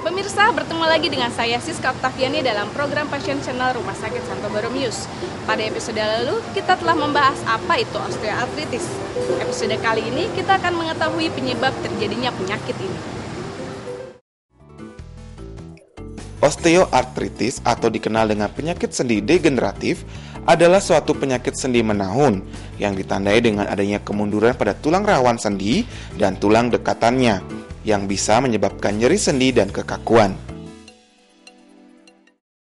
Pemirsa, bertemu lagi dengan saya Siska Oktaviani dalam program Passion Channel Rumah Sakit Santo Borromeus. Pada episode lalu, kita telah membahas apa itu osteoartritis. Episode kali ini, kita akan mengetahui penyebab terjadinya penyakit ini. Osteoartritis atau dikenal dengan penyakit sendi degeneratif adalah suatu penyakit sendi menahun yang ditandai dengan adanya kemunduran pada tulang rawan sendi dan tulang dekatannya yang bisa menyebabkan nyeri sendi dan kekakuan.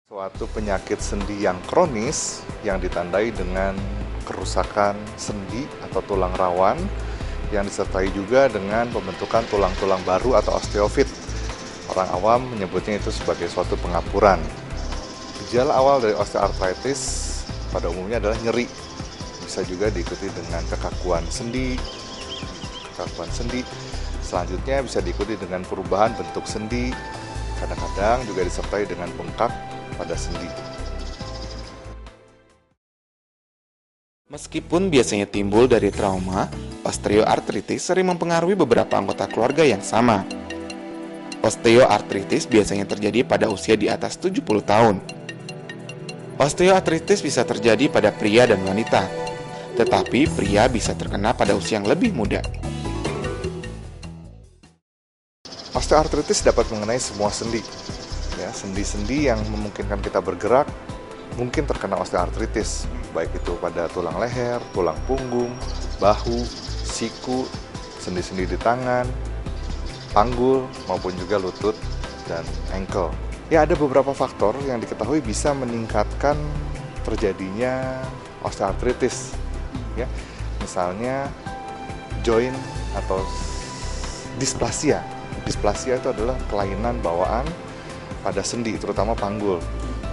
Suatu penyakit sendi yang kronis yang ditandai dengan kerusakan sendi atau tulang rawan yang disertai juga dengan pembentukan tulang-tulang baru atau osteofit. Orang awam menyebutnya itu sebagai suatu pengapuran. Gejala awal dari osteoartritis pada umumnya adalah nyeri. Bisa juga diikuti dengan kekakuan sendi. Selanjutnya bisa diikuti dengan perubahan bentuk sendi. Kadang-kadang juga disertai dengan bengkak pada sendi. Meskipun biasanya timbul dari trauma, osteoartritis sering mempengaruhi beberapa anggota keluarga yang sama. Osteoartritis biasanya terjadi pada usia di atas 70 tahun. Osteoartritis bisa terjadi pada pria dan wanita, tetapi pria bisa terkena pada usia yang lebih muda. Osteoartritis dapat mengenai semua sendi. Sendi-sendi yang memungkinkan kita bergerak mungkin terkena osteoartritis, baik itu pada tulang leher, tulang punggung, bahu, siku, sendi-sendi di tangan, panggul, maupun juga lutut dan ankle. Ada beberapa faktor yang diketahui bisa meningkatkan terjadinya osteoartritis. Misalnya joint atau displasia. Displasia itu adalah kelainan bawaan pada sendi, terutama panggul.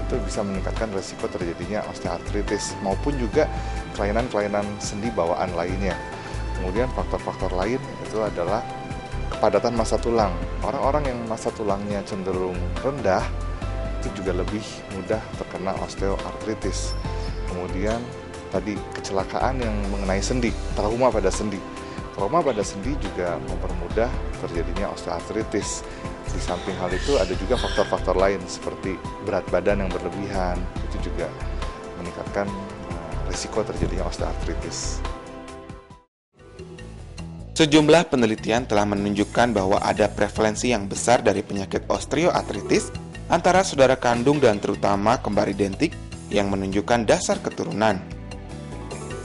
Itu bisa meningkatkan risiko terjadinya osteoartritis, maupun juga kelainan-kelainan sendi bawaan lainnya. Kemudian faktor-faktor lain itu adalah kepadatan massa tulang. Orang-orang yang massa tulangnya cenderung rendah itu juga lebih mudah terkena osteoartritis. Kemudian tadi kecelakaan yang mengenai sendi, trauma pada sendi. Trauma pada sendi juga mempermudah terjadinya osteoartritis. Di samping hal itu ada juga faktor-faktor lain seperti berat badan yang berlebihan, itu juga meningkatkan risiko terjadinya osteoartritis. Sejumlah penelitian telah menunjukkan bahwa ada prevalensi yang besar dari penyakit osteoartritis antara saudara kandung dan terutama kembar identik yang menunjukkan dasar keturunan.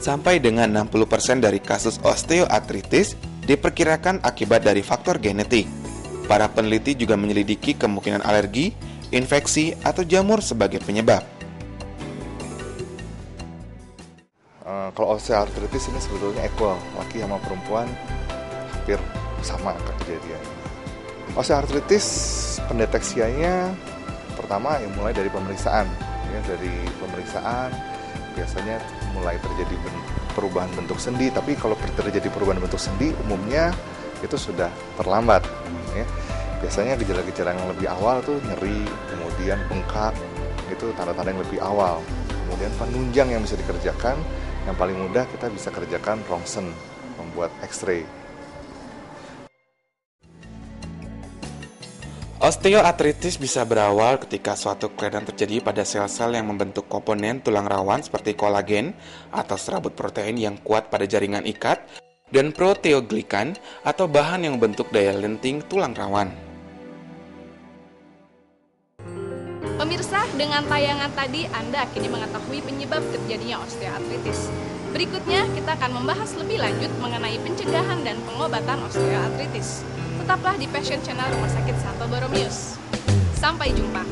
Sampai dengan 60% dari kasus osteoartritis diperkirakan akibat dari faktor genetik. Para peneliti juga menyelidiki kemungkinan alergi, infeksi, atau jamur sebagai penyebab. Kalau osteoartritis ini sebetulnya equal, laki sama perempuan hampir sama kejadian. Osteoartritis pendeteksiannya pertama mulai dari pemeriksaan. Dari pemeriksaan biasanya mulai terjadi perubahan bentuk sendi, tapi kalau terjadi perubahan bentuk sendi umumnya itu sudah terlambat. Biasanya gejala-gejala yang lebih awal tuh nyeri, kemudian bengkak, itu tanda-tanda yang lebih awal. Kemudian penunjang yang bisa dikerjakan, yang paling mudah kita bisa kerjakan rongsen, membuat X-ray. Osteoartritis bisa berawal ketika suatu kelainan terjadi pada sel-sel yang membentuk komponen tulang rawan seperti kolagen atau serabut protein yang kuat pada jaringan ikat dan proteoglikan atau bahan yang membentuk daya lenting tulang rawan. Pemirsa, dengan tayangan tadi Anda kini mengetahui penyebab terjadinya osteoartritis. Berikutnya, kita akan membahas lebih lanjut mengenai pencegahan dan pengobatan osteoartritis. Tetaplah di Passion Channel Rumah Sakit Santo Borromeus. Sampai jumpa.